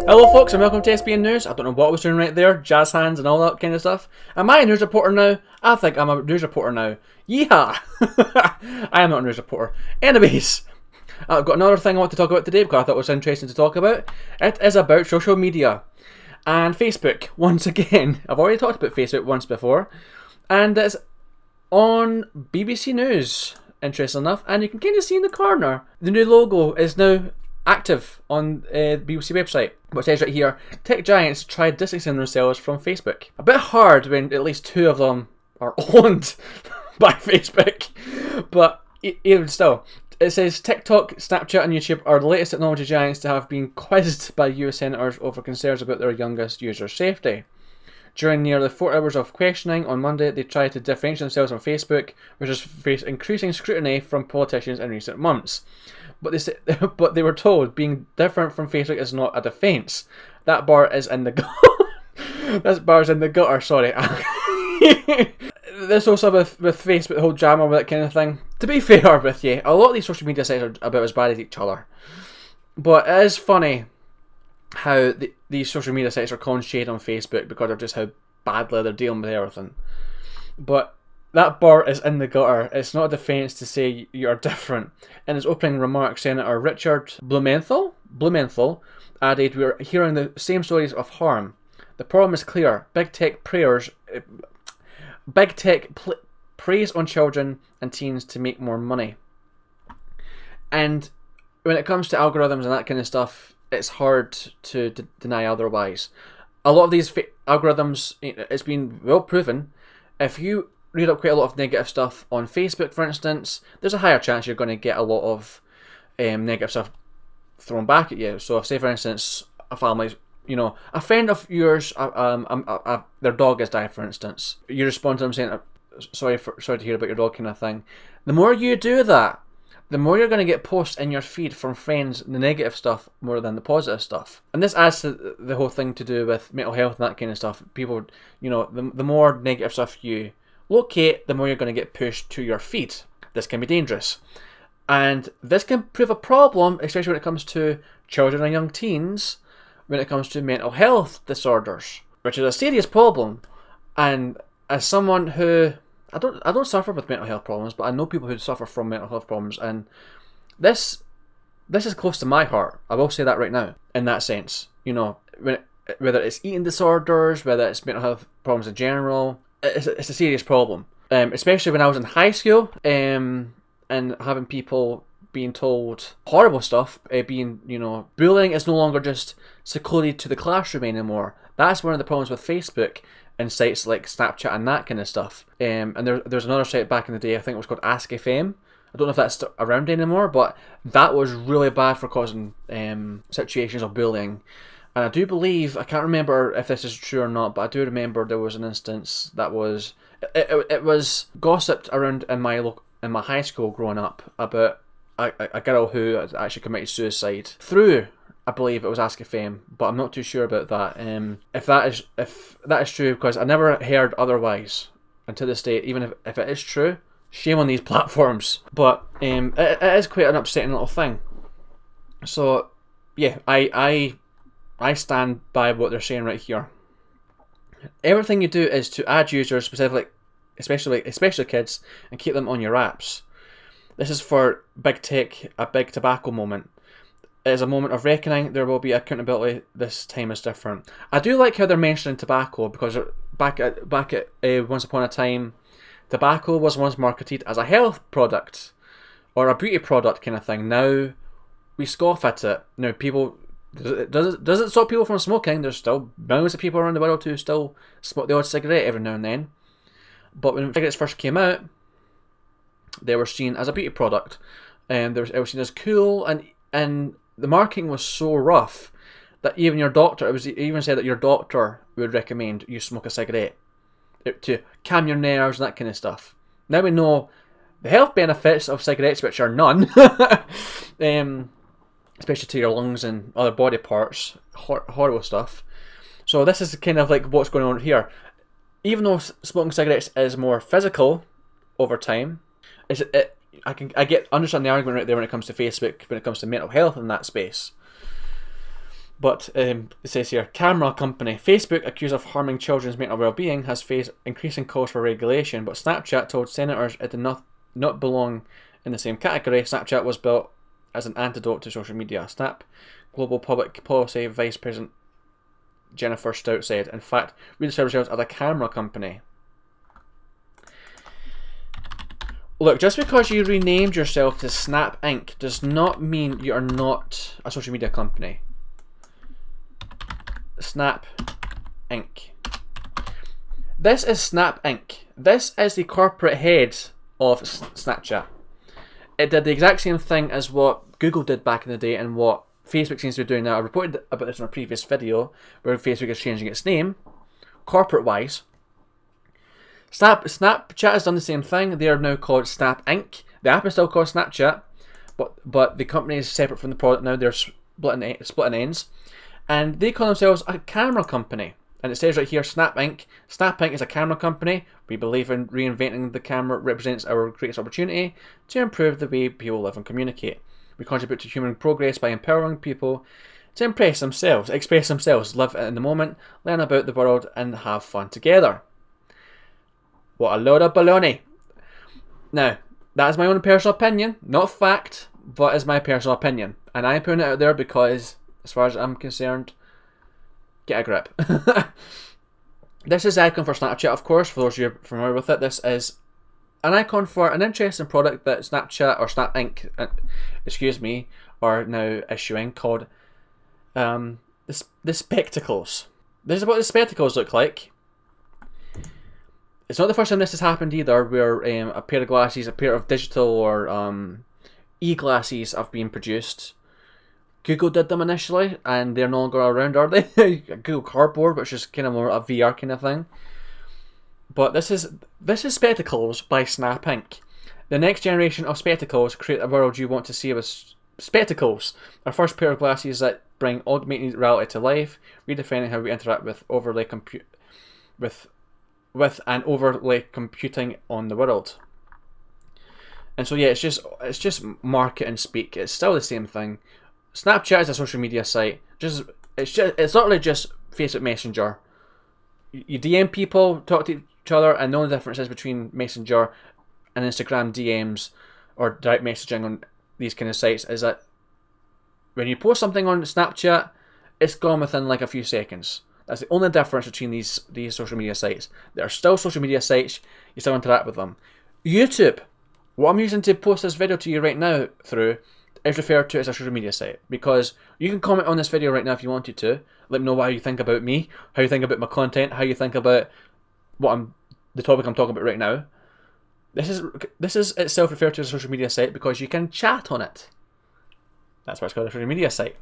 Hello folks and welcome to SBN News. I don't know what I was doing right there, jazz hands and all that kind of stuff. Am I a news reporter now? I think I'm a news reporter now. Yeehaw! I am not a news reporter. Anyways, I've got another thing I want to talk about today because I thought it was interesting to talk about. It is about social media and Facebook. Once again, I've already talked about Facebook once before, and it's on BBC News, interesting enough, and you can kind of see in the corner, the new logo is now active on the BBC website, which says right here, tech giants try distancing themselves from Facebook. A bit hard when at least two of them are owned by Facebook, but even still. It says TikTok, Snapchat and YouTube are the latest technology giants to have been quizzed by US senators over concerns about their youngest users' safety. During nearly 4 hours of questioning on Monday, they tried to differentiate themselves from Facebook, which has faced increasing scrutiny from politicians in recent months. But they were told being different from Facebook is not a defence. That bar is in the gutter. This bar's in the gutter, sorry. This also with Facebook, the whole drama with that kind of thing. To be fair with you, a lot of these social media sites are about as bad as each other. But it is funny how these social media sites are calling shade on Facebook because of just how badly they're dealing with everything. But that bar is in the gutter. It's not a defence to say you are different. In his opening remarks, Senator Richard Blumenthal added, "We are hearing the same stories of harm. The problem is clear. Big tech preys on children and teens to make more money." And when it comes to algorithms and that kind of stuff, it's hard to deny otherwise. A lot of these algorithms, it's been well proven, if you read up quite a lot of negative stuff on Facebook, for instance, there's a higher chance you're going to get a lot of negative stuff thrown back at you. So if, say for instance, a family, a friend of yours, their dog has died, for instance, you respond to them saying, sorry to hear about your dog, kind of thing. The more you do that, the more you're going to get posts in your feed from friends, the negative stuff more than the positive stuff. And this adds to the whole thing to do with mental health and that kind of stuff. People, the more negative stuff you locate, the more you're going to get pushed to your feed. This can be dangerous. And this can prove a problem, especially when it comes to children and young teens, when it comes to mental health disorders, which is a serious problem. And as someone who, I don't suffer with mental health problems, but I know people who suffer from mental health problems, and this is close to my heart. I will say that right now, in that sense. Whether it's eating disorders, whether it's mental health problems in general, it's a serious problem. Especially when I was in high school, and having people being told horrible stuff, bullying is no longer just secluded to the classroom anymore. That's one of the problems with Facebook and sites like Snapchat and that kind of stuff. And there's another site back in the day, I think it was called Ask FM. I don't know if that's around anymore, but that was really bad for causing situations of bullying. And I do believe, I can't remember if this is true or not, but I do remember there was an instance that was, it was gossiped around in my high school growing up about a girl who actually committed suicide through, I believe it was Ask FM, but I'm not too sure about that. If that is true, because I never heard otherwise, and to this day, even if it is true, shame on these platforms. But it is quite an upsetting little thing. So yeah, I stand by what they're saying right here. Everything you do is to add users, specifically, especially kids, and keep them on your apps. This is for big tech, a big tobacco moment. It is a moment of reckoning. There will be accountability. This time is different. I do like how they're mentioning tobacco, because back at once upon a time, tobacco was once marketed as a health product or a beauty product kind of thing. Now we scoff at it. Now people, does it stop people from smoking? There's still millions of people around the world who still smoke the odd cigarette every now and then. But when cigarettes first came out, they were seen as a beauty product, and it was seen as cool, and the marketing was so rough that even your doctor, it even said that your doctor would recommend you smoke a cigarette to calm your nerves and that kind of stuff. Now we know the health benefits of cigarettes, which are none, especially to your lungs and other body parts, horrible stuff. So this is kind of like what's going on here. Even though smoking cigarettes is more physical over time, I understand the argument right there when it comes to Facebook, when it comes to mental health in that space. But it says here, camera company. Facebook, accused of harming children's mental well-being, has faced increasing calls for regulation, but Snapchat told senators it did not belong in the same category. Snapchat was built as an antidote to social media. Snap Global Public Policy Vice President Jennifer Stout said, in fact, we describe ourselves as a camera company. Look, just because you renamed yourself to Snap Inc. does not mean you are not a social media company. Snap Inc. This is Snap Inc. This is the corporate head of Snapchat. It did the exact same thing as what Google did back in the day and what Facebook seems to be doing now. I reported about this in a previous video where Facebook is changing its name, corporate-wise. Snapchat has done the same thing. They are now called Snap Inc. The app is still called Snapchat, but the company is separate from the product now. They're splitting ends. And they call themselves a camera company. And it says right here, Snap Inc. Snap Inc. is a camera company. We believe in reinventing the camera represents our greatest opportunity to improve the way people live and communicate. We contribute to human progress by empowering people to express themselves, live in the moment, learn about the world, and have fun together. What a load of baloney. Now, that is my own personal opinion, not fact, but is my personal opinion. And I'm putting it out there because, as far as I'm concerned, get a grip. This is the icon for Snapchat, of course, for those of you familiar with it. This is an icon for an interesting product that Snapchat, or Snap Inc., are now issuing, called the Spectacles. This is what the Spectacles look like. It's not the first time this has happened either, where a pair of glasses, a pair of digital or e-glasses have been produced. Google did them initially, and they're no longer around, are they? Google Cardboard, which is kind of more a VR kind of thing. But this is Spectacles by Snap Inc. The next generation of Spectacles create a world you want to see with Spectacles. Our first pair of glasses that bring augmented reality to life, redefining how we interact with and overlay computing on the world. And so yeah, it's just marketing speak. It's still the same thing. Snapchat is a social media site. It's not really just Facebook Messenger. You DM people, talk to each other, and the only difference is between Messenger and Instagram DMs or direct messaging on these kind of sites is that when you post something on Snapchat, it's gone within like a few seconds. That's the only difference between these social media sites. They are still social media sites. You still interact with them. YouTube, what I'm using to post this video to you right now through, is referred to as a social media site, because you can comment on this video right now if you wanted to. Let me know what you think about me, how you think about my content, how you think about the topic I'm talking about right now. This is itself referred to as a social media site because you can chat on it. That's why it's called a social media site.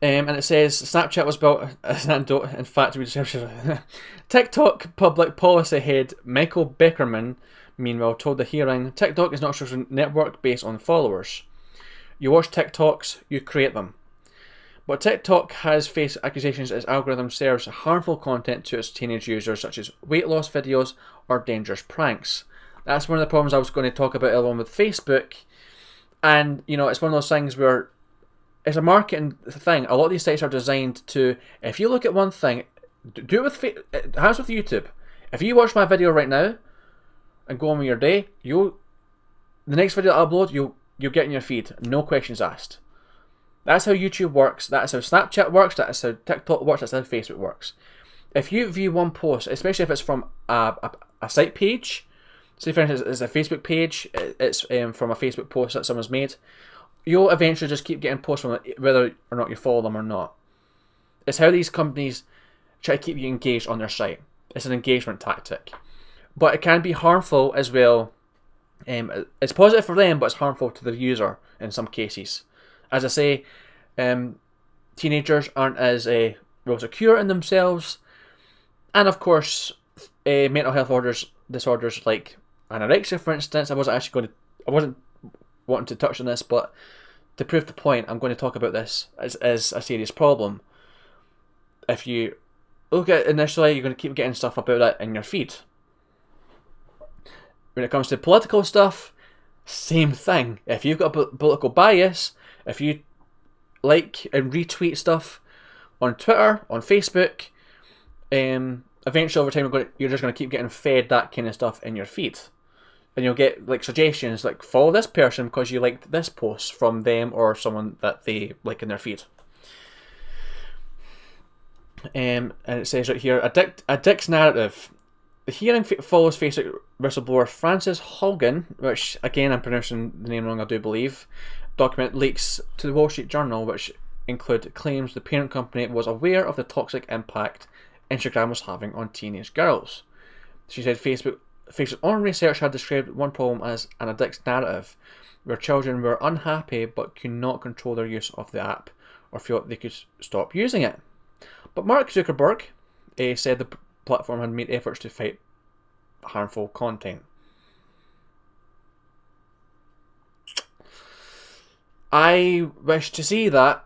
And it says Snapchat was built as an antidote. In fact, TikTok public policy head Michael Beckerman, meanwhile, told the hearing, TikTok is not a social network based on followers. You watch TikToks, you create them. But TikTok has faced accusations its algorithm serves harmful content to its teenage users, such as weight loss videos or dangerous pranks. That's one of the problems I was going to talk about earlier on with Facebook. And, it's one of those things where it's a marketing thing. A lot of these sites are designed to, if you look at one thing, do it with, it has with YouTube. If you watch my video right now and go on with your day, the next video I upload, you'll get in your feed. No questions asked. That's how YouTube works. That's how Snapchat works. That's how TikTok works. That's how Facebook works. If you view one post, especially if it's from a site page, say for instance it's a Facebook page, it's from a Facebook post that someone's made, you'll eventually just keep getting posts from it, whether or not you follow them or not. It's how these companies try to keep you engaged on their site. It's an engagement tactic. But it can be harmful as well. It's positive for them, but it's harmful to the user in some cases. As I say, teenagers aren't as well secure in themselves. And of course, mental health disorders like anorexia, for instance. I wasn't wanting to touch on this, but to prove the point, I'm going to talk about this as a serious problem. If you look at it initially, you're going to keep getting stuff about that in your feed. When it comes to political stuff, same thing. If you've got a political bias, if you like and retweet stuff on Twitter, on Facebook. Eventually, over time, you're just going to keep getting fed that kind of stuff in your feed. And you'll get like suggestions like, follow this person because you liked this post from them or someone that they like in their feed. And it says right here, a Dick's narrative. The hearing follows Facebook whistleblower Frances Haugen, which again I'm pronouncing the name wrong, I do believe. Document leaks to the Wall Street Journal, which include claims the parent company was aware of the toxic impact Instagram was having on teenage girls. She said Facebook's own research had described one problem as an addict's narrative, where children were unhappy but could not control their use of the app or felt they could stop using it. But Mark Zuckerberg said the platform had made efforts to fight harmful content. I wish to see that.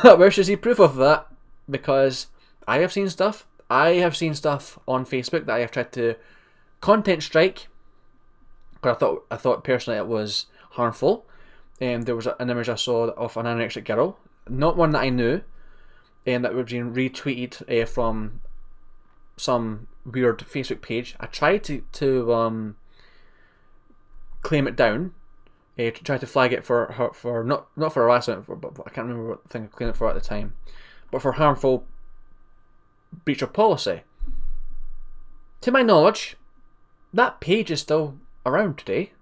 I wish to see proof of that, because I have seen stuff. I have seen stuff on Facebook that I have tried to content strike, but I thought personally it was harmful. There was an image I saw of an anorexic girl, not one that I knew, that was being retweeted from some weird Facebook page. I tried to claim it down, to try to flag it for not for harassment, but I can't remember what thing I claimed it for at the time, but for harmful breach of policy. To my knowledge, that page is still around today.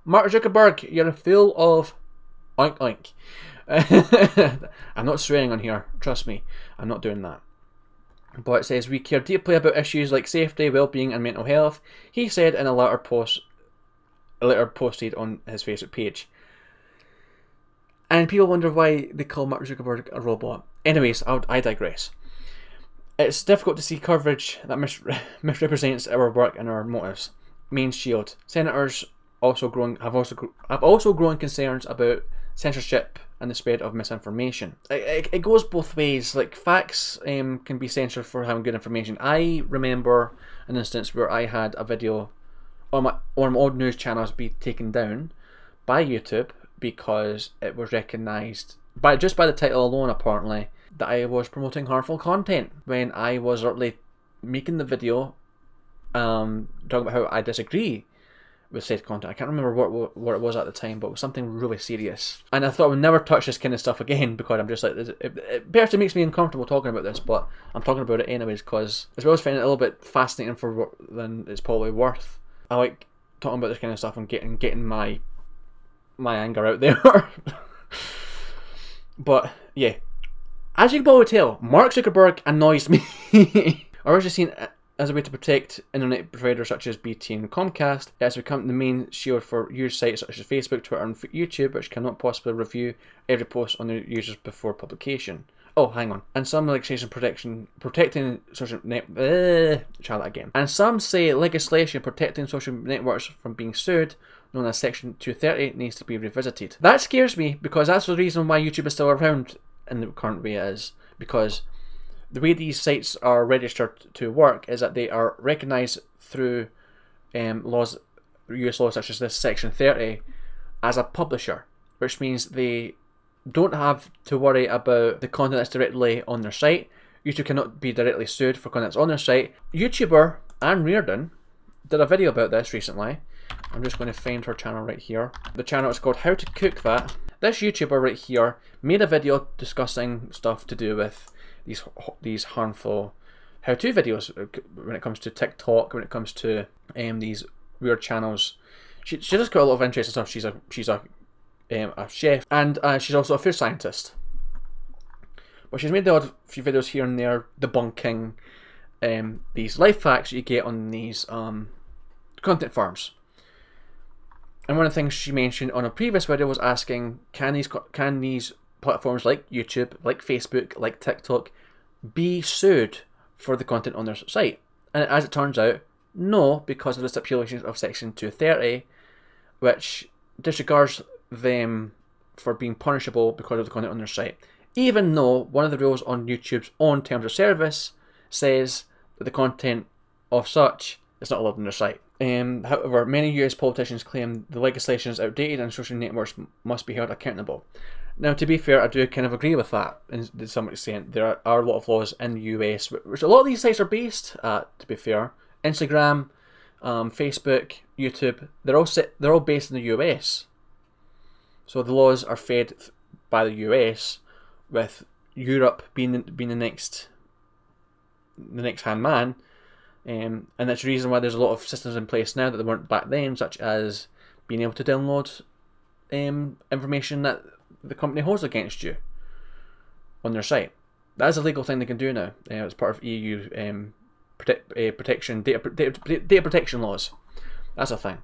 Mark Zuckerberg, you're full of oink oink. I'm not swearing on here, trust me, I'm not doing that. But it says, we care deeply about issues like safety, well-being and mental health, he said in a letter posted on his Facebook page. And people wonder why they call Mark Zuckerberg a robot. Anyways, I digress. It's difficult to see coverage that misrepresents our work and our motives. Main shield. Senators have also grown concerns about censorship and the spread of misinformation. It goes both ways. Like, facts can be censored for having good information. I remember an instance where I had a video on my old news channels be taken down by YouTube because it was recognised just by the title alone, apparently, that I was promoting harmful content when I was literally making the video talking about how I disagree with said content. I can't remember what it was at the time, but it was something really serious. And I thought I would never touch this kind of stuff again, because I'm just like, it personally makes me uncomfortable talking about this, but I'm talking about it anyways, because as well as finding it a little bit fascinating than it's probably worth, I like talking about this kind of stuff and getting my anger out there. But yeah, as you can probably tell, Mark Zuckerberg annoys me. I was just seen as a way to protect internet providers such as BT and Comcast. It has become the main shield for huge sites such as Facebook, Twitter and YouTube, which cannot possibly review every post on their users before publication. Oh, hang on. And some legislation protecting social try that again. And some say legislation protecting social networks from being sued, known as Section 230, needs to be revisited. That scares me, because that's the reason why YouTube is still around in the current way it is, because the way these sites are registered to work is that they are recognised through US laws such as this Section 30 as a publisher, which means they don't have to worry about the content that's directly on their site. YouTube cannot be directly sued for content that's on their site. YouTuber Anne Reardon did a video about this recently. I'm just going to find her channel right here. The channel is called How to Cook That. This YouTuber right here made a video discussing stuff to do with these harmful how-to videos when it comes to TikTok, when it comes to these weird channels. She just got a lot of interesting stuff. She's a chef, and she's also a food scientist. But she's made the odd few videos here and there debunking these life hacks you get on these content farms. And one of the things she mentioned on a previous video was asking, can these platforms like YouTube, like Facebook, like TikTok be sued for the content on their site? And as it turns out, no, because of the stipulations of Section 230, which disregards them for being punishable because of the content on their site. Even though one of the rules on YouTube's own terms of service says that the content of such is not allowed on their site. However, many US politicians claim the legislation is outdated and social networks must be held accountable. Now, to be fair, I do kind of agree with that to some extent. There are a lot of laws in the US, which a lot of these sites are based at, to be fair. Instagram, Facebook, YouTube, they're all based in the US. So the laws are fed by the US, with Europe being the next hand man. And that's the reason why there's a lot of systems in place now that there weren't back then, such as being able to download information that the company holds against you on their site. That is a legal thing they can do now. It's part of EU data protection laws. That's a thing.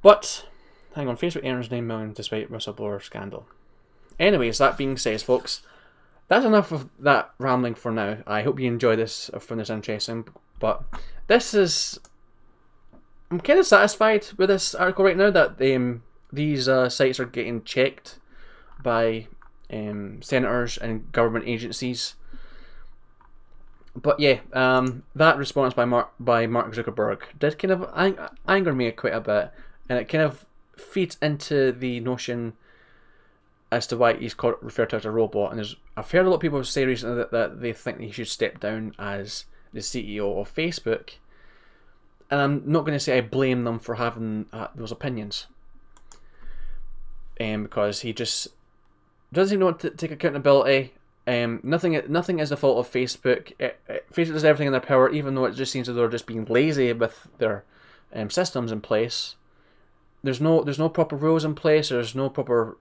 But hang on, Facebook earns $9 million despite whistleblower scandal. Anyways, that being said, folks, that's enough of that rambling for now. I hope you enjoy this or find this interesting. But I'm kind of satisfied with this article right now that these sites are getting checked by senators and government agencies. But yeah, that response by Mark Zuckerberg did kind of anger me quite a bit, and it kind of feeds into the notion as to why he's referred to as a robot. And I've heard a lot of people say recently that they think he should step down as the CEO of Facebook, and I'm not going to say I blame them for having those opinions, because he just doesn't even want to take accountability. Nothing is the fault of Facebook. Facebook does everything in their power, even though it just seems that they're just being lazy with their systems in place. There's no proper rules in place. There's no proper.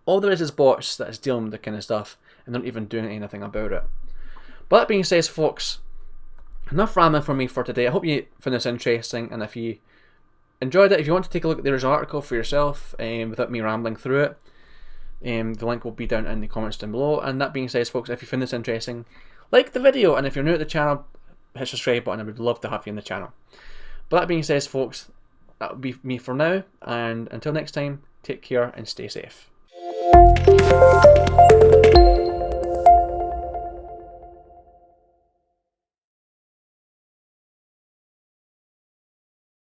All there is bots that is dealing with the kind of stuff, and they're not even doing anything about it. But that being said, folks, enough rambling from me for today. I hope you found this interesting, and if you enjoyed it, if you want to take a look at the original article for yourself without me rambling through it, the link will be down in the comments down below. And that being said, folks, if you found this interesting, like the video, and if you're new to the channel, hit the subscribe button. I would love to have you in the channel. But that being said, folks, that will be me for now, and until next time, take care and stay safe.